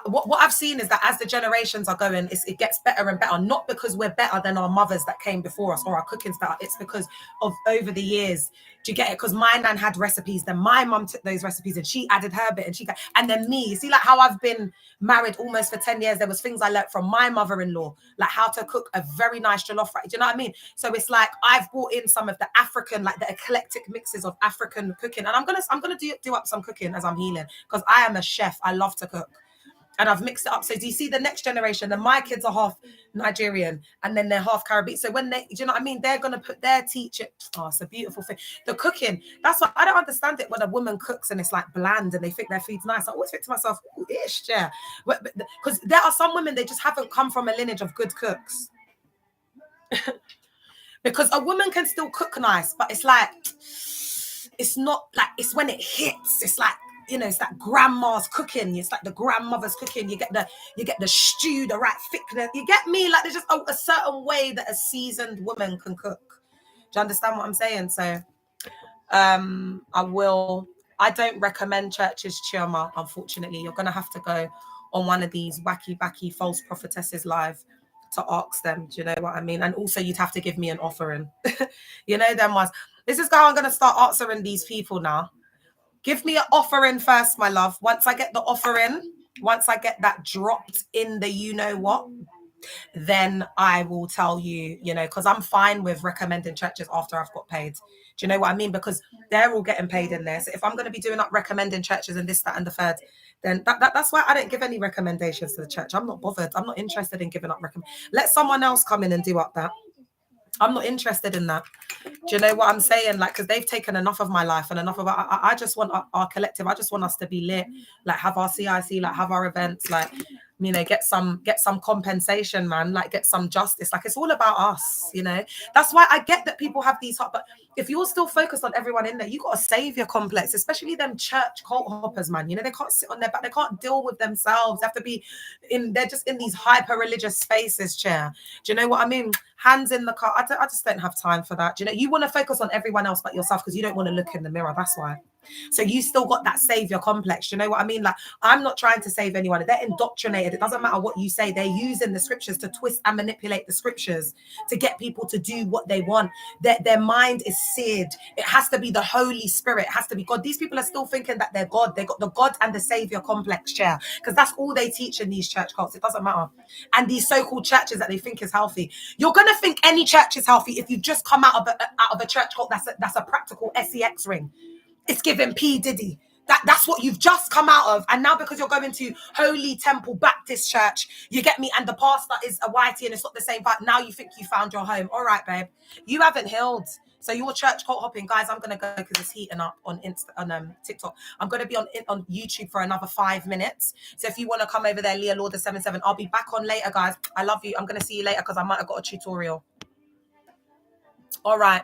what I've seen is that as the generations are going, it gets better and better, not because we're better than our mothers that came before us or our cooking's better. It's because of over the years. Do you get it? Because my nan had recipes, then my mum took those recipes and she added her bit and then me. You see, like how I've been married almost for 10 years, there was things I learned from my mother-in-law, like how to cook a very nice jollof rice. Do you know what I mean? So it's like I've brought in some of the African, like the eclectic mixes of African cooking, and I'm gonna do up some cooking as I'm healing because I am a chef. I love to cook. And I've mixed it up. So do you see the next generation? Then my kids are half Nigerian and then they're half Caribbean. So when do you know what I mean? They're going to put their teacher. Oh, it's a beautiful thing. The cooking. That's why I don't understand it when a woman cooks and it's like bland and they think their food's nice. I always think to myself, ooh, ish, yeah. Because there are some women, they just haven't come from a lineage of good cooks. Because a woman can still cook nice, but it's like, it's not like, it's when it hits. It's like, it's like grandma's cooking. It's like the grandmother's cooking. You get the stew, the right thickness. You get me? Like there's just a certain way that a seasoned woman can cook. Do you understand what I'm saying? So, I don't recommend churches, Chioma. Unfortunately, you're gonna have to go on one of these wacky false prophetesses live to ask them. Do you know what I mean? And also, you'd have to give me an offering. Them ones. This is how I'm gonna start answering these people now. Give me an offering first, my love. Once I get the offering, once I get that dropped in the you-know-what, then I will tell you, because I'm fine with recommending churches after I've got paid. Do you know what I mean? Because they're all getting paid in there. So if I'm going to be doing up recommending churches and this, that, and the third, then that's why I don't give any recommendations to the church. I'm not bothered. I'm not interested in giving up let someone else come in and do up that. I'm not interested in that. Do you know what I'm saying? Like, because they've taken enough of my life and enough of I just want our collective. I just want us to be lit, like have our CIC, like have our events, like get some compensation, man, like get some justice. Like it's all about us, That's why I get that people have these but if you're still focused on everyone in there, you got a savior complex, especially them church cult hoppers, man. They can't sit on their back, they can't deal with themselves. They have to be they're just in these hyper religious spaces, chair. Do you know what I mean? Hands in the car. I just don't have time for that. Do you want to focus on everyone else but yourself because you don't want to look in the mirror. That's why. So you still got that savior complex. You know what I mean? Like, I'm not trying to save anyone. They're indoctrinated. It doesn't matter what you say. They're using the scriptures to twist and manipulate the scriptures to get people to do what they want. Their mind is seared. It has to be the Holy Spirit. It has to be God. These people are still thinking that they're God. They got the God and the savior complex, chair, because that's all they teach in these church cults. It doesn't matter. And these so-called churches that they think is healthy. You're gonna think any church is healthy if you've just come out of a church cult that's a practical sex ring. It's giving P. Diddy. That's what you've just come out of. And now because you're going to Holy Temple Baptist Church, you get me, and the pastor is a whitey and it's not the same, but now you think you found your home. All right, babe. You haven't healed. So your church cult hopping, guys, I'm going to go because it's heating up on TikTok. I'm going to be on YouTube for another 5 minutes. So if you want to come over there, Leah Lauder 77, I'll be back on later, guys. I love you. I'm going to see you later because I might have got a tutorial. All right.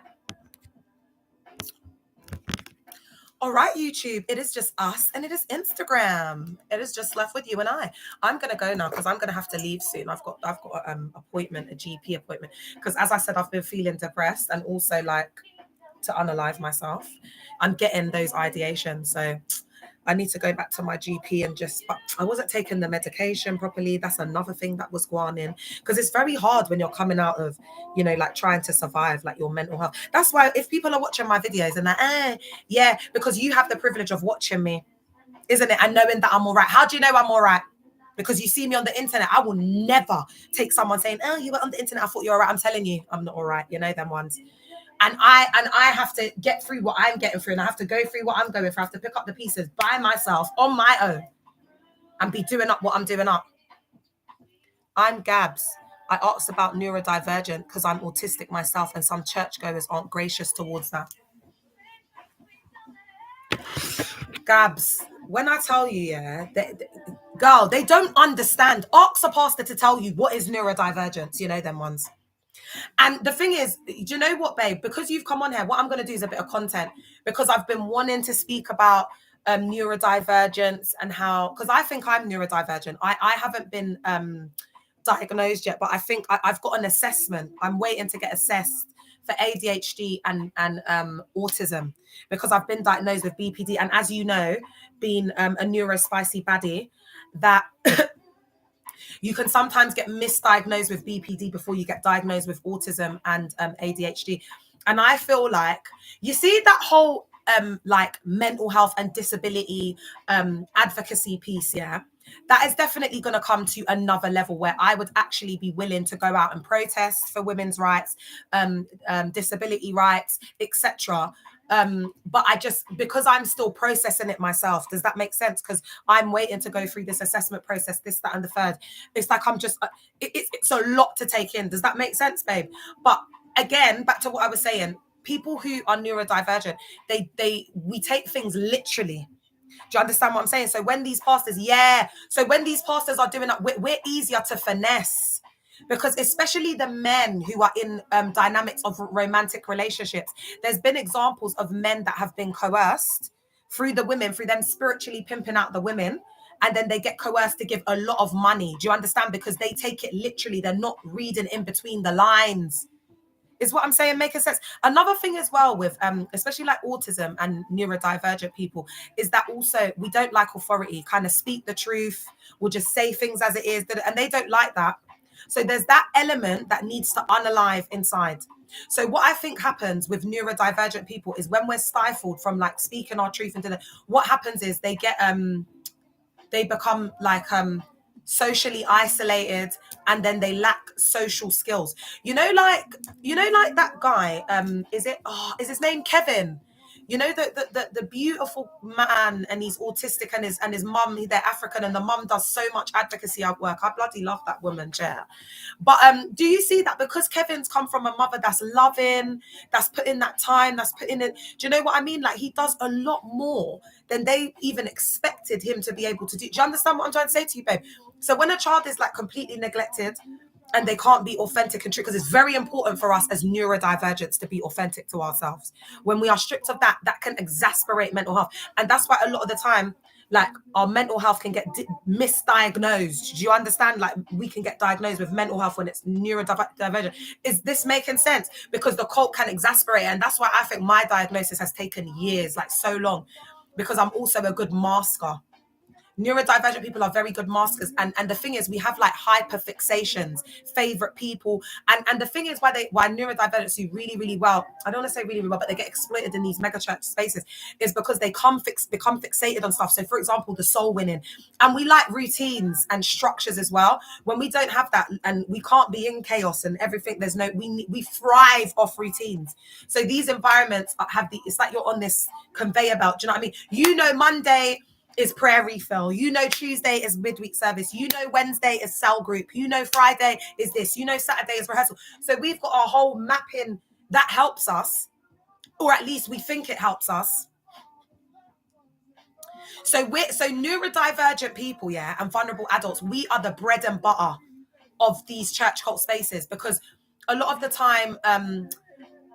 All right, YouTube, it is just us and it is Instagram. It is just left with you and I. I'm going to go now because I'm going to have to leave soon. I've got an appointment, a GP appointment, because as I said, I've been feeling depressed and also like to unalive myself. I'm getting those ideations. So I need to go back to my GP and but I wasn't taking the medication properly. That's another thing that was going in, because it's very hard when you're coming out of, like trying to survive, like your mental health. That's why if people are watching my videos and they're, yeah, because you have the privilege of watching me, isn't it? And knowing that I'm all right. How do you know I'm all right? Because you see me on the internet. I will never take someone saying, oh, you were on the internet, I thought you were all right. I'm telling you, I'm not all right. You know them ones. And I have to get through what I'm getting through, and I have to go through what I'm going through. I have to pick up the pieces by myself on my own and be doing up what I'm doing up. I'm Gabs. I asked about neurodivergent because I'm autistic myself, and some churchgoers aren't gracious towards that. Gabs, when I tell you, girl, they don't understand. Ask a pastor to tell you what is neurodivergence. You know them ones. And the thing is, do you know what, babe? Because you've come on here, what I'm going to do is a bit of content, because I've been wanting to speak about neurodivergence and how, because I think I'm neurodivergent. I haven't been diagnosed yet, but I think I've got an assessment. I'm waiting to get assessed for ADHD and autism, because I've been diagnosed with BPD. And as you know, being a neurospicy baddie, that you can sometimes get misdiagnosed with BPD before you get diagnosed with autism and ADHD. And I feel like, you see that whole like mental health and disability advocacy piece, yeah? That is definitely going to come to another level where I would actually be willing to go out and protest for women's rights, disability rights, etc. But because I'm still processing it myself, does that make sense? Because I'm waiting to go through this assessment process, this, that, and the third. It's like I'm just, it's a lot to take in. Does that make sense, babe? But again, back to what I was saying, people who are neurodivergent, we take things literally. Do you understand what I'm saying? So when these pastors, are doing that, we're easier to finesse. Because especially the men who are in dynamics of romantic relationships, there's been examples of men that have been coerced through the women, through them spiritually pimping out the women, and then they get coerced to give a lot of money. Do you understand? Because they take it literally. They're not reading in between the lines. Is what I'm saying making sense? Another thing as well with especially like autism and neurodivergent people is that also we don't like authority, kind of speak the truth, we'll just say things as it is, and they don't like that. So there's that element that needs to unalive inside. So what I think happens with neurodivergent people is when we're stifled from like speaking our truth into what happens is they become like socially isolated, and then they lack social skills. Like that guy, is his name Kevin? The beautiful man, and he's autistic, and his mum, they're African, and the mum does so much advocacy work. I bloody love that woman, Chair. But do you see that because Kevin's come from a mother that's loving, that's put in that time, that's put in it? Do you know what I mean? Like, he does a lot more than they even expected him to be able to do. Do you understand what I'm trying to say to you, babe? So when a child is like completely neglected and they can't be authentic and true, because it's very important for us as neurodivergents to be authentic to ourselves. When we are stripped of that, that can exasperate mental health. And that's why a lot of the time, like our mental health can get misdiagnosed. Do you understand? Like we can get diagnosed with mental health when it's neurodivergent. Is this making sense? Because the cult can exasperate, and that's why I think my diagnosis has taken years, like so long, because I'm also a good masker. Neurodivergent people are very good maskers, and the thing is, we have like hyper fixations, favorite people, and the thing is why neurodivergents do really well. I don't want to say really well, but they get exploited in these mega church spaces is because they become fixated on stuff. So, for example, the soul winning, and we like routines and structures as well. When we don't have that, and we can't be in chaos and everything, there's no we thrive off routines. So these environments have it's like you're on this conveyor belt. Do you know what I mean? You know, Monday is prayer refill. You know, Tuesday is midweek service. You know, Wednesday is cell group. You know, Friday is this. You know, Saturday is rehearsal. So we've got our whole mapping that helps us, or at least we think it helps us. So neurodivergent people, yeah, and vulnerable adults, we are the bread and butter of these church cult spaces, because a lot of the time,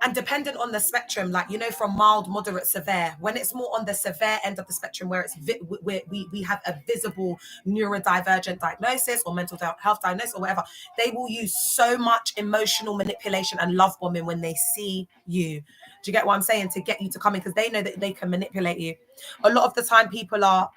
and dependent on the spectrum, like, you know, from mild, moderate, severe, when it's more on the severe end of the spectrum, where it's we have a visible neurodivergent diagnosis or mental health diagnosis or whatever, they will use so much emotional manipulation and love bombing when they see you. Do you get what I'm saying? To get you to come in, because they know that they can manipulate you. A lot of the time people are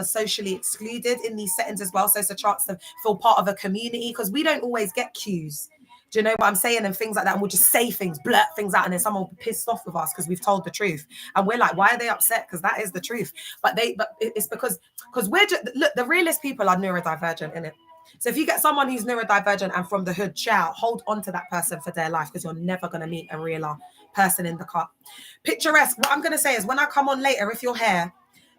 socially excluded in these settings as well. So it's a chance to feel part of a community, because we don't always get cues. Do you know what I'm saying? And things like that. And we'll just say things, blurt things out, and then someone will be pissed off with us because we've told the truth. And we're like, why are they upset? Because that is the truth. But it's because we're just, look, the realest people are neurodivergent, innit? So if you get someone who's neurodivergent and from the hood, child, hold on to that person for their life, because you're never going to meet a realer person in the cut. Picturesque. What I'm going to say is, when I come on later, if you're here,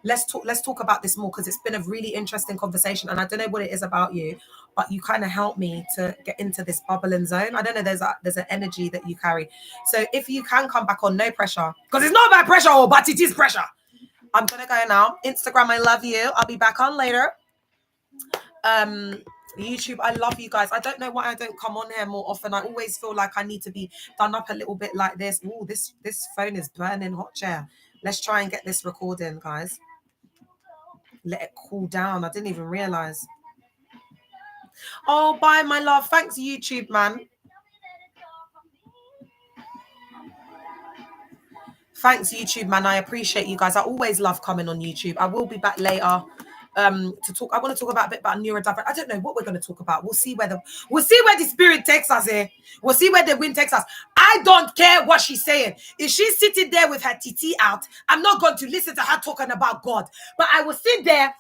let's talk about this more, because it's been a really interesting conversation, and I don't know what it is about you, but you kind of help me to get into this bubbling zone. I don't know, there's an energy that you carry. So if you can come back on, no pressure, because it's not about pressure, but it is pressure. I'm gonna go now. Instagram, I love you. I'll be back on later. YouTube, I love you guys. I don't know why I don't come on here more often. I always feel like I need to be done up a little bit like this. Oh, this phone is burning hot, chair. Let's try and get this recording, guys. Let it cool down. I didn't even realize. Oh, bye, my love. Thanks, YouTube, man. Thanks, YouTube, man. I appreciate you guys. I always love coming on YouTube. I will be back later to talk. I want to talk about a bit about neurodivergent. I don't know what we're going to talk about. We'll see where the spirit takes us here. We'll see where the wind takes us. I don't care what she's saying. If she's sitting there with her TT out, I'm not going to listen to her talking about God. But I will sit there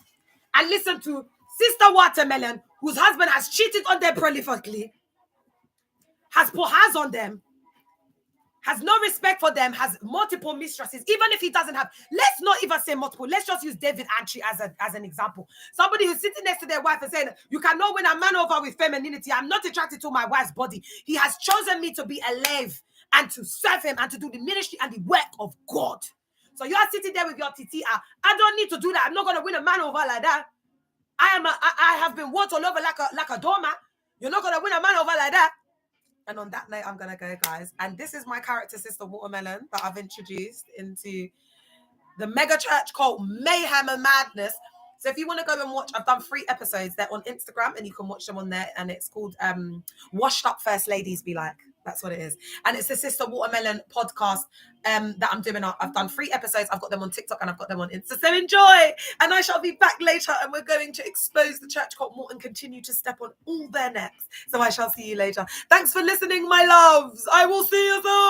and listen to Sister Watermelon, whose husband has cheated on them prolifically, has put hands on them, has no respect for them, has multiple mistresses, even if he doesn't have, let's not even say multiple, let's just use David Antwi as an example. Somebody who's sitting next to their wife and saying, you cannot win a man over with femininity. I'm not attracted to my wife's body. He has chosen me to be a slave and to serve him and to do the ministry and the work of God. So you are sitting there with your TT. I don't need to do that. I'm not going to win a man over like that. I have been walked all over like a doormat. You're not going to win a man over like that. And on that note, I'm going to go, guys. And this is my character, Sister Watermelon, that I've introduced into the mega church called Mayhem and Madness. So if you want to go and watch, I've done 3 episodes. They're on Instagram, and you can watch them on there. And it's called Washed Up First Ladies Be Like. That's what it is. And it's the Sister Watermelon podcast that I'm doing. I've done 3 episodes. I've got them on TikTok and I've got them on Insta. So enjoy. And I shall be back later, and we're going to expose the church cult more and continue to step on all their necks. So I shall see you later. Thanks for listening, my loves. I will see you soon.